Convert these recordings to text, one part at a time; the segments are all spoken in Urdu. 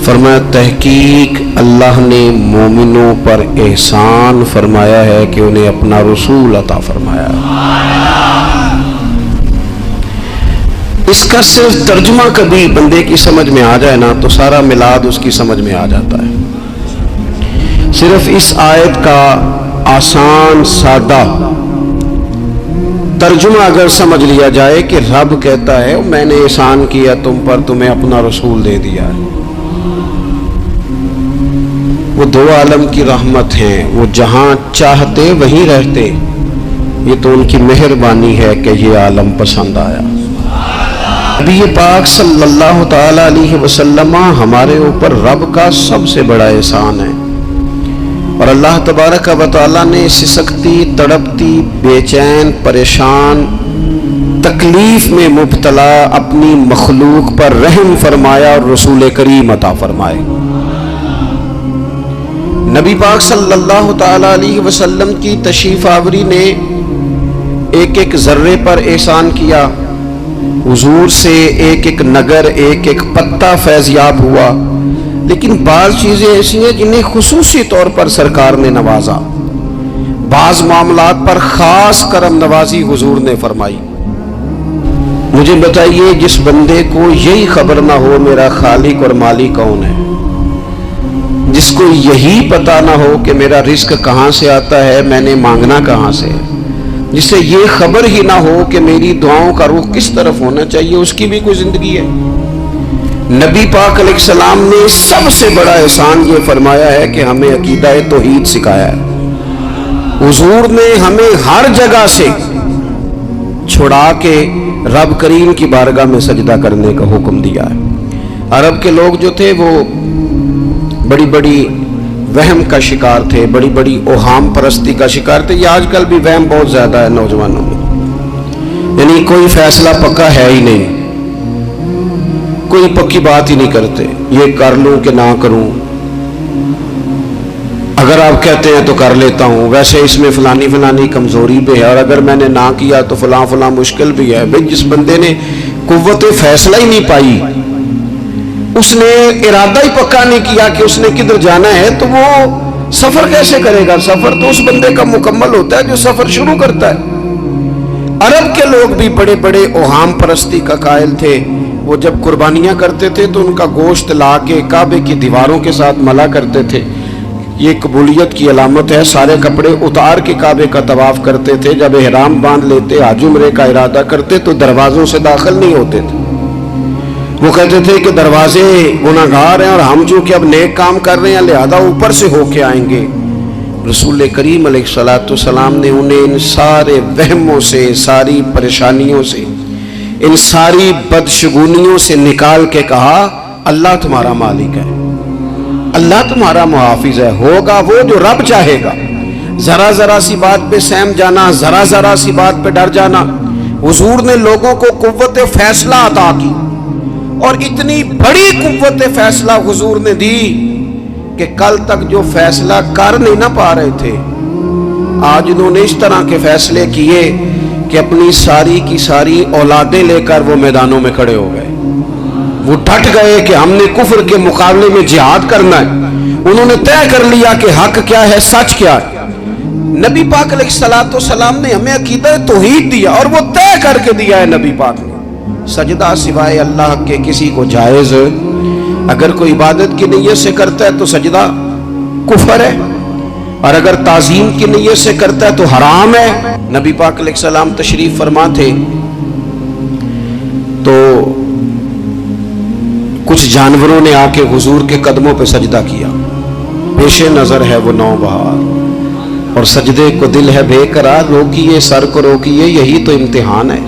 فرمایا تحقیق اللہ نے مومنوں پر احسان فرمایا ہے کہ انہیں اپنا رسول عطا فرمایا۔ اس کا صرف ترجمہ کبھی بندے کی سمجھ میں آ جائے نا تو سارا میلاد اس کی سمجھ میں آ جاتا ہے۔ صرف اس آیت کا آسان سادہ ترجمہ اگر سمجھ لیا جائے کہ رب کہتا ہے میں نے احسان کیا تم پر، تمہیں اپنا رسول دے دیا ہے، وہ دو عالم کی رحمت ہیں، وہ جہاں چاہتے وہیں رہتے، یہ تو ان کی مہربانی ہے کہ یہ عالم پسند آیا۔ نبی پاک صلی اللہ تعالی علیہ وسلم ہمارے اوپر رب کا سب سے بڑا احسان ہے، اور اللہ تبارک و تعالی نے سسکتی، تڑپتی، بے چین، پریشان، تکلیف میں مبتلا اپنی مخلوق پر رحم فرمایا اور رسول کریم عطا فرمائے۔ نبی پاک صلی اللہ تعالی علیہ وسلم کی تشریف آوری نے ایک ایک ذرے پر احسان کیا، حضور سے ایک ایک نگر، ایک ایک پتا فیضیاب ہوا، لیکن بعض چیزیں ایسی ہیں جنہیں خصوصی طور پر سرکار نے نوازا، بعض معاملات پر خاص کرم نوازی حضور نے فرمائی۔ مجھے بتائیے جس بندے کو یہی خبر نہ ہو میرا خالق اور مالک کون ہے، جس کو یہی پتہ نہ ہو کہ میرا رزق کہاں سے آتا ہے، میں نے مانگنا کہاں سے ہے، جسے یہ خبر ہی نہ ہو کہ میری دعاؤں کا رخ کس طرف ہونا چاہیے، اس کی بھی کوئی زندگی ہے؟ نبی پاک علیہ السلام نے سب سے بڑا احسان یہ فرمایا ہے کہ ہمیں عقیدہ توحید سکھایا ہے۔ حضور نے ہمیں ہر جگہ سے چھڑا کے رب کریم کی بارگاہ میں سجدہ کرنے کا حکم دیا ہے۔ عرب کے لوگ جو تھے وہ بڑی بڑی وہم کا شکار تھے، بڑی بڑی اوہام پرستی کا شکار تھے۔ یہ آج کل بھی وہم بہت زیادہ ہے نوجوانوں میں، یعنی کوئی فیصلہ پکا ہے ہی نہیں، کوئی پکی بات ہی نہیں کرتے، یہ کر لوں کہ نہ کروں، اگر آپ کہتے ہیں تو کر لیتا ہوں، ویسے اس میں فلانی فلانی کمزوری بھی ہے، اور اگر میں نے نہ کیا تو فلاں فلاں مشکل بھی ہے۔ بھئی جس بندے نے قوت فیصلہ ہی نہیں پائی، اس نے ارادہ ہی پکا نہیں کیا کہ اس نے کدھر جانا ہے، تو وہ سفر کیسے کرے گا؟ سفر تو اس بندے کا مکمل ہوتا ہے جو سفر شروع کرتا ہے۔ عرب کے لوگ بھی بڑے بڑے اوہام پرستی کا قائل تھے، وہ جب قربانیاں کرتے تھے تو ان کا گوشت لا کے کعبے کی دیواروں کے ساتھ ملا کرتے تھے، یہ قبولیت کی علامت ہے۔ سارے کپڑے اتار کے کعبے کا طواف کرتے تھے، جب احرام باندھ لیتے، حج عمرے کا ارادہ کرتے تو دروازوں سے داخل نہیں ہوتے تھے۔ وہ کہتے تھے کہ دروازے گناہگار ہیں اور ہم جو کہ اب نیک کام کر رہے ہیں لہذا اوپر سے ہو کے آئیں گے۔ رسول کریم علیہ الصلوۃ والسلام نے انہیں ان سارے وہموں سے، ساری پریشانیوں سے، ان ساری بدشگونیوں سے نکال کے کہا اللہ تمہارا مالک ہے، اللہ تمہارا محافظ ہے، ہوگا وہ جو رب چاہے گا۔ ذرا ذرا سی بات پہ سہم جانا، ذرا ذرا سی بات پہ ڈر جانا، حضور نے لوگوں کو قوت فیصلہ عطا کی، اور اتنی بڑی قوت فیصلہ حضور نے دی کہ کل تک جو فیصلہ کر نہیں نہ پا رہے تھے، آج انہوں نے اس طرح کے فیصلے کیے کہ اپنی ساری کی ساری اولادیں لے کر وہ میدانوں میں کھڑے ہو گئے۔ وہ ڈٹ گئے کہ ہم نے کفر کے مقابلے میں جہاد کرنا ہے، انہوں نے طے کر لیا کہ حق کیا ہے، سچ کیا ہے۔ نبی پاک علیہ الصلوۃ والسلام نے ہمیں عقیدہ توحید دیا، اور وہ طے کر کے دیا ہے نبی پاک نے، سجدہ سوائے اللہ کے کسی کو جائز، اگر کوئی عبادت کی نیت سے کرتا ہے تو سجدہ کفر ہے، اور اگر تعظیم کی نیت سے کرتا ہے تو حرام ہے۔ نبی پاک علیہ السلام تشریف فرما تھے تو کچھ جانوروں نے آ کے حضور کے قدموں پہ سجدہ کیا، پیش نظر ہے وہ نوبہار، اور سجدے کو دل ہے بے قرار، روکیے سر کو روکیے، یہی تو امتحان ہے۔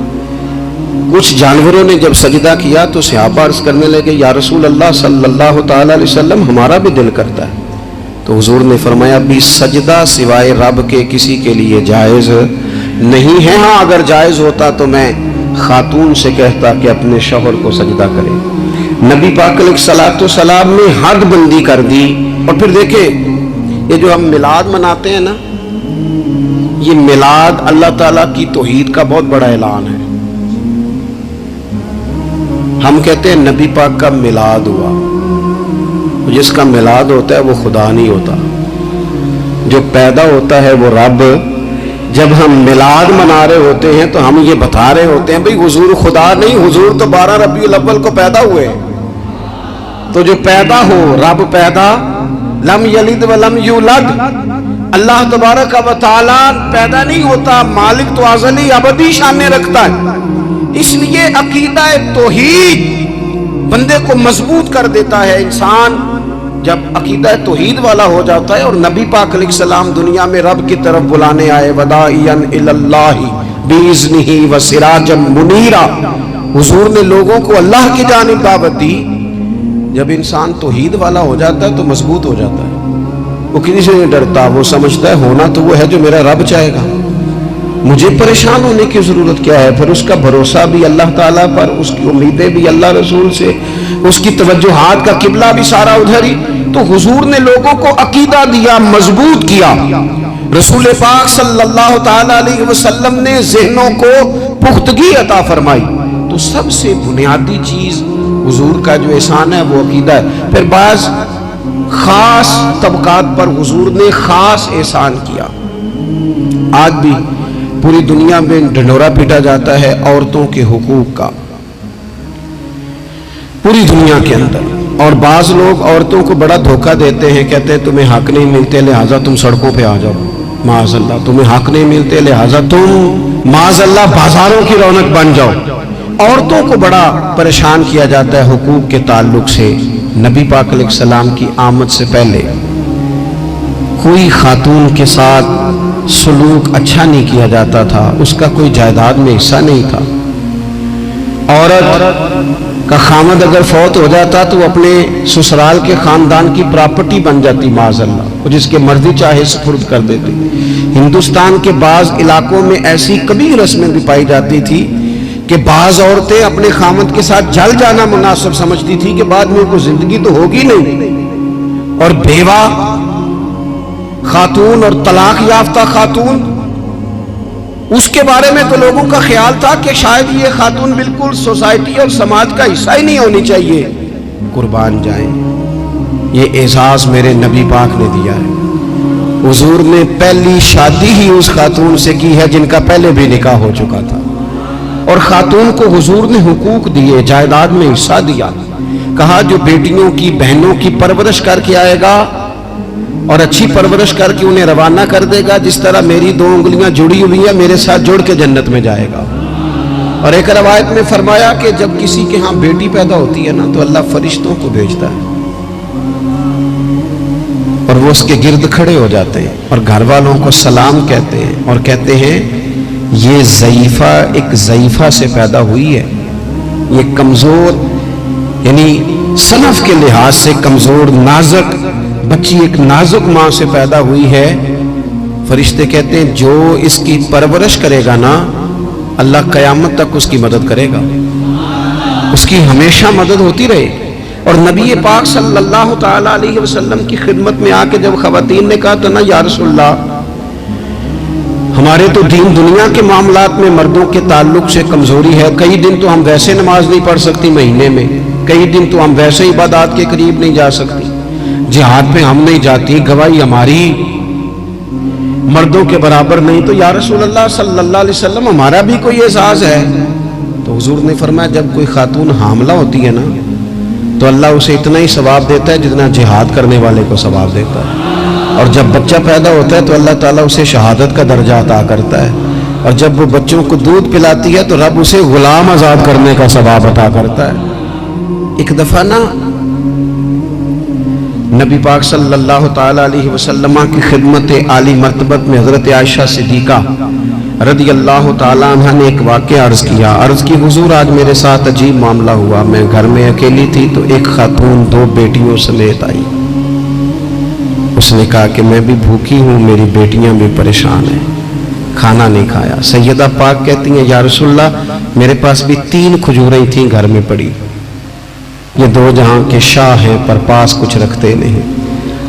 کچھ جانوروں نے جب سجدہ کیا تو صحابہ عرض کرنے لگے یا رسول اللہ صلی اللہ تعالی علیہ وسلم ہمارا بھی دل کرتا ہے، تو حضور نے فرمایا بھی سجدہ سوائے رب کے کسی کے لیے جائز نہیں ہے، ہاں اگر جائز ہوتا تو میں خاتون سے کہتا کہ اپنے شوہر کو سجدہ کرے۔ نبی پاک علیہ الصلوۃ والسلام نے حد بندی کر دی۔ اور پھر دیکھیں یہ جو ہم میلاد مناتے ہیں نا، یہ میلاد اللہ تعالیٰ کی توحید کا بہت بڑا اعلان ہے۔ ہم کہتے ہیں نبی پاک کا میلاد ہوا، جس کا میلاد ہوتا ہے وہ خدا نہیں ہوتا، جو پیدا ہوتا ہے وہ رب۔ جب ہم میلاد منا رہے ہوتے ہیں تو ہم یہ بتا رہے ہوتے ہیں بھئی حضور خدا نہیں، حضور تو 12 ربیع الاول کو پیدا ہوئے۔ تو جو پیدا ہو، رب پیدا، لم یلد ولم یولد، اللہ تبارک و تعالی پیدا نہیں ہوتا، مالک تو ازلی ابدی شان رکھتا ہے۔ اس لیے عقیدہ توحید بندے کو مضبوط کر دیتا ہے۔ انسان جب عقیدہ توحید والا ہو جاتا ہے، اور نبی پاک علیہ السلام دنیا میں رب کی طرف بلانے آئے، وداعیا الی اللہ باذنہ وسراجا منیرا، حضور نے لوگوں کو اللہ کی جانب دعوت دی۔ جب انسان توحید والا ہو جاتا ہے تو مضبوط ہو جاتا ہے، وہ کسی سے نہیں ڈرتا، وہ سمجھتا ہے ہونا تو وہ ہے جو میرا رب چاہے گا، مجھے پریشان ہونے کی ضرورت کیا ہے۔ پھر اس کا بھروسہ بھی اللہ تعالیٰ پر، اس کی امیدیں بھی اللہ رسول سے، اس کی توجہات کا قبلہ بھی سارا ادھر ہی۔ تو حضور نے لوگوں کو عقیدہ دیا، مضبوط کیا۔ رسول پاک صلی اللہ تعالیٰ علیہ وسلم نے ذہنوں کو پختگی عطا فرمائی۔ تو سب سے بنیادی چیز حضور کا جو احسان ہے وہ عقیدہ ہے۔ پھر بعض خاص طبقات پر حضور نے خاص احسان کیا۔ آج بھی پوری دنیا میں ڈنڈورا پیٹا جاتا ہے عورتوں کے حقوق کا، پوری دنیا کے اندر، اور بعض لوگ عورتوں کو بڑا دھوکہ دیتے ہیں، کہتے ہیں تمہیں حق نہیں ملتے لہٰذا تم سڑکوں پہ آ جاؤ، معاذ اللہ، تمہیں حق نہیں ملتے لہٰذا تم معاذ اللہ بازاروں کی رونق بن جاؤ۔ عورتوں کو بڑا پریشان کیا جاتا ہے حقوق کے تعلق سے۔ نبی پاک علیہ السلام کی آمد سے پہلے کوئی خاتون کے ساتھ سلوک اچھا نہیں کیا جاتا تھا، اس کا کوئی جائیداد میں حصہ نہیں تھا۔ عورت کا خامد اگر فوت ہو جاتا تو وہ اپنے سسرال کے خاندان کی پراپرٹی بن جاتی، معاذ اللہ، جس کے مرضی چاہے سپرد کر دیتے۔ ہندوستان کے بعض علاقوں میں ایسی کبھی رسمیں بھی پائی جاتی تھی کہ بعض عورتیں اپنے خامد کے ساتھ جل جانا مناسب سمجھتی تھی کہ بعد میں کوئی زندگی تو ہوگی نہیں، اور بیوہ خاتون اور طلاق یافتہ خاتون، اس کے بارے میں تو لوگوں کا خیال تھا کہ شاید یہ خاتون بالکل سوسائٹی اور سماج کا حصہ ہی نہیں ہونی چاہیے۔ قربان جائیں، یہ اعزاز میرے نبی پاک نے دیا ہے۔ حضور نے پہلی شادی ہی اس خاتون سے کی ہے جن کا پہلے بھی نکاح ہو چکا تھا، اور خاتون کو حضور نے حقوق دیے، جائیداد میں حصہ دیا۔ کہا جو بیٹیوں کی بہنوں کی پرورش کر کے آئے گا اور اچھی پرورش کر کے انہیں روانہ کر دے گا، جس طرح میری 2 انگلیاں جڑی ہوئی ہیں میرے ساتھ جڑ کے جنت میں جائے گا۔ اور ایک روایت میں فرمایا کہ جب کسی کے ہاں بیٹی پیدا ہوتی ہے نا تو اللہ فرشتوں کو بھیجتا ہے، اور وہ اس کے گرد کھڑے ہو جاتے ہیں اور گھر والوں کو سلام کہتے ہیں، اور کہتے ہیں یہ ضعیفہ ایک ضعیفہ سے پیدا ہوئی ہے، یہ کمزور، یعنی صنف کے لحاظ سے کمزور نازک بچی، ایک نازک ماں سے پیدا ہوئی ہے۔ فرشتے کہتے ہیں جو اس کی پرورش کرے گا نا، اللہ قیامت تک اس کی مدد کرے گا، اس کی ہمیشہ مدد ہوتی رہے۔ اور نبی پاک صلی اللہ تعالیٰ علیہ وسلم کی خدمت میں آ کے جب خواتین نے کہا تو نا یا رسول اللہ، ہمارے تو دین دنیا کے معاملات میں مردوں کے تعلق سے کمزوری ہے، کئی دن تو ہم ویسے نماز نہیں پڑھ سکتی مہینے میں، کئی دن تو ہم ویسے عبادات کے قریب نہیں جا سکتی، جہاد پہ ہم نہیں جاتی، گواہی ہماری مردوں کے برابر نہیں، تو یا رسول اللہ صلی اللہ علیہ وسلم ہمارا بھی کوئی اعزاز ہے۔ تو حضور نے فرمایا جب کوئی خاتون حاملہ ہوتی ہے نا تو اللہ اسے اتنا ہی ثواب دیتا ہے جتنا جہاد کرنے والے کو ثواب دیتا ہے، اور جب بچہ پیدا ہوتا ہے تو اللہ تعالیٰ اسے شہادت کا درجہ عطا کرتا ہے، اور جب وہ بچوں کو دودھ پلاتی ہے تو رب اسے غلام آزاد کرنے کا ثواب عطا کرتا ہے۔ ایک دفعہ نا نبی پاک صلی اللہ تعالیٰ علیہ وسلم کی خدمت عالی مرتبت میں حضرت عائشہ صدیقہ رضی اللہ تعالیٰ عنہ نے ایک واقعہ عرض کیا۔ عرض کی حضور آج میرے ساتھ عجیب معاملہ ہوا، میں گھر میں اکیلی تھی تو ایک خاتون 2 بیٹیوں سمیت آئی، اس نے کہا کہ میں بھی بھوکی ہوں، میری بیٹیاں بھی پریشان ہیں، کھانا نہیں کھایا۔ سیدہ پاک کہتی ہیں یا رسول اللہ میرے پاس بھی 3 کھجوریں تھیں گھر میں پڑی، یہ 2 جہاں کے شاہ ہیں پر پاس کچھ رکھتے نہیں،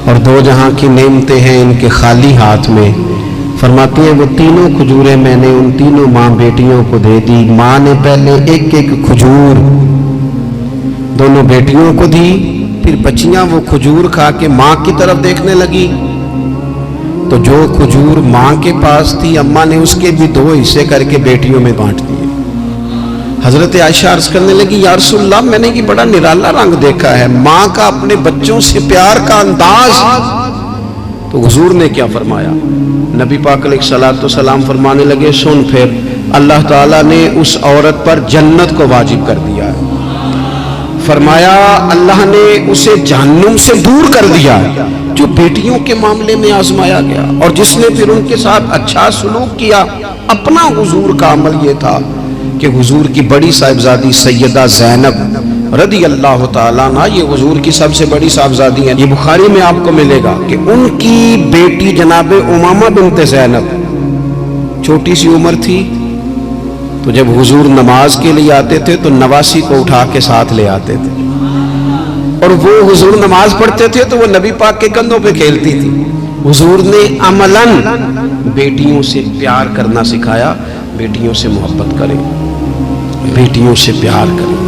اور 2 جہاں کی نعمتیں ہیں ان کے خالی ہاتھ میں۔ فرماتی ہیں وہ 3 کھجوریں میں نے ان 3 ماں بیٹیوں کو دے دی، ماں نے پہلے ایک کھجور دونوں بیٹیوں کو دی، پھر بچیاں وہ کھجور کھا کے ماں کی طرف دیکھنے لگی تو جو کھجور ماں کے پاس تھی اماں نے اس کے بھی 2 حصے کر کے بیٹیوں میں بانٹ دیے۔ حضرت عائشہ عرض کرنے لگی یا رسول اللہ میں نے یہ بڑا نرالا رنگ دیکھا ہے، ماں کا اپنے بچوں سے پیار کا انداز۔ تو حضور نے کیا فرمایا؟ نبی پاک علیہ الصلوۃ والسلام فرمانے لگے سن پھر اللہ تعالیٰ نے اس عورت پر جنت کو واجب کر دیا ہے، فرمایا اللہ نے اسے جہنم سے دور کر دیا ہے جو بیٹیوں کے معاملے میں آزمایا گیا، اور جس نے پھر ان کے ساتھ اچھا سلوک کیا۔ اپنا حضور کا عمل یہ تھا کہ حضور کی بڑی صاحبزادی سیدہ زینب رضی اللہ تعالیٰ عنہ، یہ حضور کی سب سے بڑی صاحبزادی ہیں، یہ بخاری میں آپ کو ملے گا کہ ان کی بیٹی جناب امامہ بنت زینب چھوٹی سی عمر تھی، تو جب حضور نماز کے لیے آتے تھے تو نواسی کو اٹھا کے ساتھ لے آتے تھے، اور وہ حضور نماز پڑھتے تھے تو وہ نبی پاک کے کندھوں پہ کھیلتی تھی۔ حضور نے عملاً بیٹیوں سے پیار کرنا سکھایا، بیٹیوں سے محبت کریں، بیٹیوں سے پیار کریں۔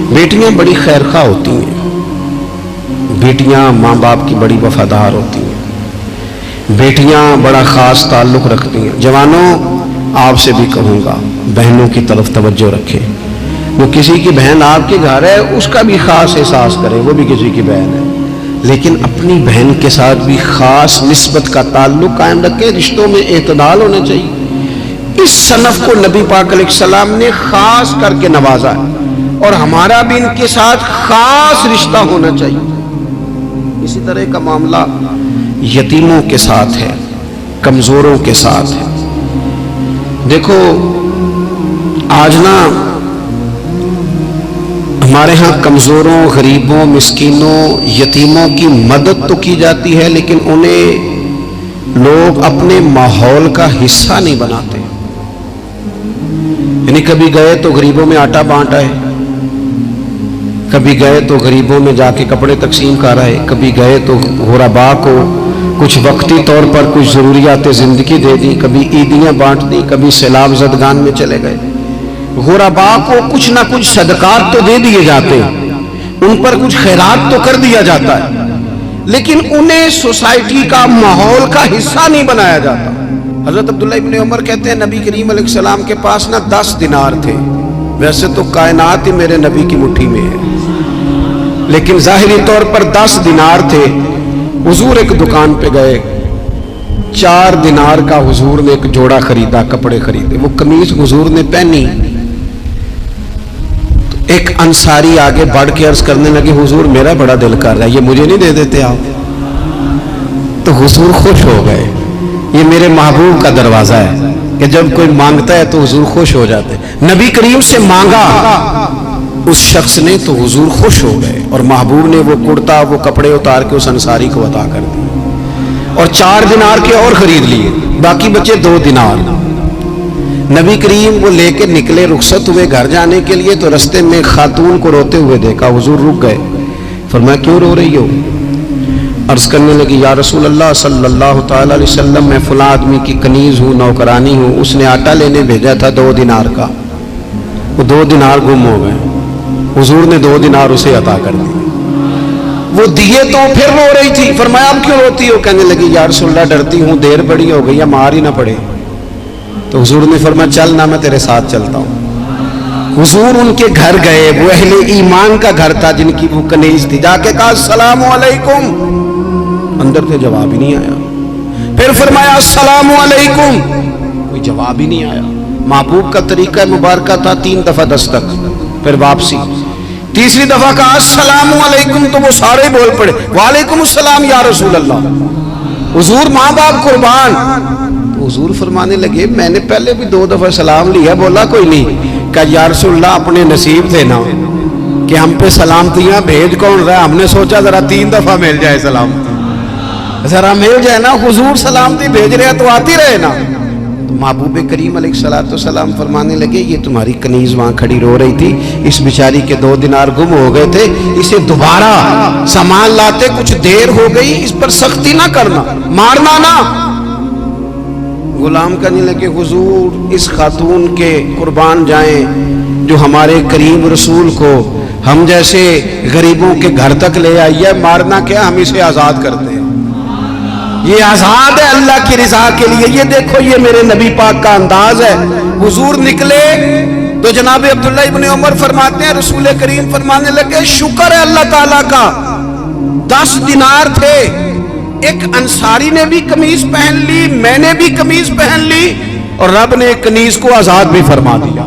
بیٹیاں بڑی خیرخواہ ہوتی ہیں، بیٹیاں ماں باپ کی بڑی وفادار ہوتی ہیں، بیٹیاں بڑا خاص تعلق رکھتی ہیں۔ جوانوں آپ سے بھی کہوں گا بہنوں کی طرف توجہ رکھیں، وہ کسی کی بہن آپ کے گھر ہے اس کا بھی خاص احساس کریں، وہ بھی کسی کی بہن ہے، لیکن اپنی بہن کے ساتھ بھی خاص نسبت کا تعلق قائم رکھیں، رشتوں میں اعتدال ہونا چاہیے۔ اس صنف کو نبی پاک علیہ السلام نے خاص کر کے نوازا ہے، اور ہمارا بھی ان کے ساتھ خاص رشتہ ہونا چاہیے۔ اسی طرح کا معاملہ یتیموں کے ساتھ ہے، کمزوروں کے ساتھ ہے۔ دیکھو آج نا ہمارے ہاں کمزوروں، غریبوں، مسکینوں، یتیموں کی مدد تو کی جاتی ہے، لیکن انہیں لوگ اپنے ماحول کا حصہ نہیں بناتے۔ یعنی کبھی گئے تو غریبوں میں آٹا بانٹ آئے، کبھی گئے تو غریبوں میں جا کے کپڑے تقسیم کر آئے، کبھی گئے تو غرباء کو کچھ وقتی طور پر کچھ ضروریات زندگی دے دی، کبھی عیدیاں بانٹ دی، کبھی سیلاب زدگان میں چلے گئے۔ غرباء کو کچھ نہ کچھ صدقات تو دے دیے جاتے ہیں، ان پر کچھ خیرات تو کر دیا جاتا ہے، لیکن انہیں سوسائٹی کا ماحول کا حصہ نہیں بنایا جاتا۔ حضرت عبداللہ ابن عمر کہتے ہیں نبی کریم علیہ السلام کے پاس نا 10 دینار تھے، ویسے تو کائنات ہی میرے نبی کی مٹھی میں ہے، لیکن ظاہری طور پر 10 دینار تھے۔ حضور ایک دکان پہ گئے، 4 دینار کا حضور نے ایک جوڑا خریدا، کپڑے خریدے، وہ قمیض حضور نے پہنی تو ایک انصاری آگے بڑھ کے عرض کرنے لگے حضور میرا بڑا دل کر رہا ہے، یہ مجھے نہیں دے دیتے آپ؟ تو حضور خوش ہو گئے، یہ میرے محبوب کا دروازہ ہے کہ جب کوئی مانگتا ہے تو حضور خوش ہو جاتے۔ نبی کریم سے مانگا اس شخص نے تو حضور خوش ہو گئے، اور محبوب نے وہ کرتا، وہ کپڑے اتار کے اس انصاری کو عطا کر دیے، اور 4 دینار کے اور خرید لیے، باقی بچے 2 دینار۔ نبی کریم وہ لے کے نکلے، رخصت ہوئے گھر جانے کے لیے، تو رستے میں خاتون کو روتے ہوئے دیکھا، حضور رک گئے، فرمایا کیوں رو رہی ہو؟ عرض کرنے لگی یا رسول اللہ صلی اللہ تعالی علیہ وسلم میں فلاں آدمی کی کنیز ہوں، نوکرانی ہوں، اس نے آٹا لینے بھیجا تھا 2 دینار کا، وہ 2 دینار گم ہو گئے، حضور نے 2 دینار اسے عطا کر دی، وہ دیے تو پھر رو رہی تھی، فرمایا اب کیوں روتی ہو؟ کہنے لگی یا رسول اللہ ڈرتی ہوں دیر بڑی ہو گئی یا مار ہی نہ پڑے۔ تو حضور نے فرمایا چل نہ میں تیرے ساتھ چلتا ہوں۔ حضور ان کے گھر گئے، وہ اہل ایمان کا گھر تھا جن کی وہ کنیز تھی، جا کے کہا السلام علیکم، اندر سے جواب ہی نہیں آیا، پھر فرمایا السلام علیکم، کوئی جواب ہی نہیں آیا۔ محبوب کا طریقہ مبارکہ تھا 3 دفعہ دستک، پھر واپسی، تیسری دفعہ کہا السلام علیکم تو وہ سارے بول پڑے وعلیکم السلام یا رسول اللہ، حضور ماں باپ قربان۔ تو حضور فرمانے لگے میں نے پہلے بھی 2 دفعہ سلام لیا، بولا کوئی نہیں، کہا یا رسول اللہ اپنے نصیب تھے نا کہ ہم پہ سلامتیاں بھیج کون رہا، ہم نے سوچا ذرا 3 دفعہ مل جائے سلامتی، ذرا مل جائے نا، حضور سلامتی بھیج رہے ہیں تو آتی رہے نا۔ تو محبوب کریم علیہ السلام فرمانے لگے یہ تمہاری کنیز وہاں کھڑی رو رہی تھی، اس بیچاری کے 2 دینار گم ہو گئے تھے، اسے دوبارہ سامان لاتے کچھ دیر ہو گئی، اس پر سختی نہ کرنا، مارنا نہ۔ غلام کہنے لگے حضور اس خاتون کے قربان جائیں جو ہمارے کریم رسول کو ہم جیسے غریبوں کے گھر تک لے آئیے، مارنا کیا، ہم اسے آزاد کرتے ہیں، یہ آزاد ہے اللہ کی رضا کے لیے۔ یہ دیکھو یہ میرے نبی پاک کا انداز ہے۔ حضور نکلے تو جناب عبداللہ ابن عمر فرماتے ہیں رسول کریم فرمانے لگے شکر ہے اللہ تعالیٰ کا، 10 دینار تھے، ایک انصاری نے بھی قمیض پہن لی، میں نے بھی قمیض پہن لی، اور رب نے ایک کنیز کو آزاد بھی فرما دیا۔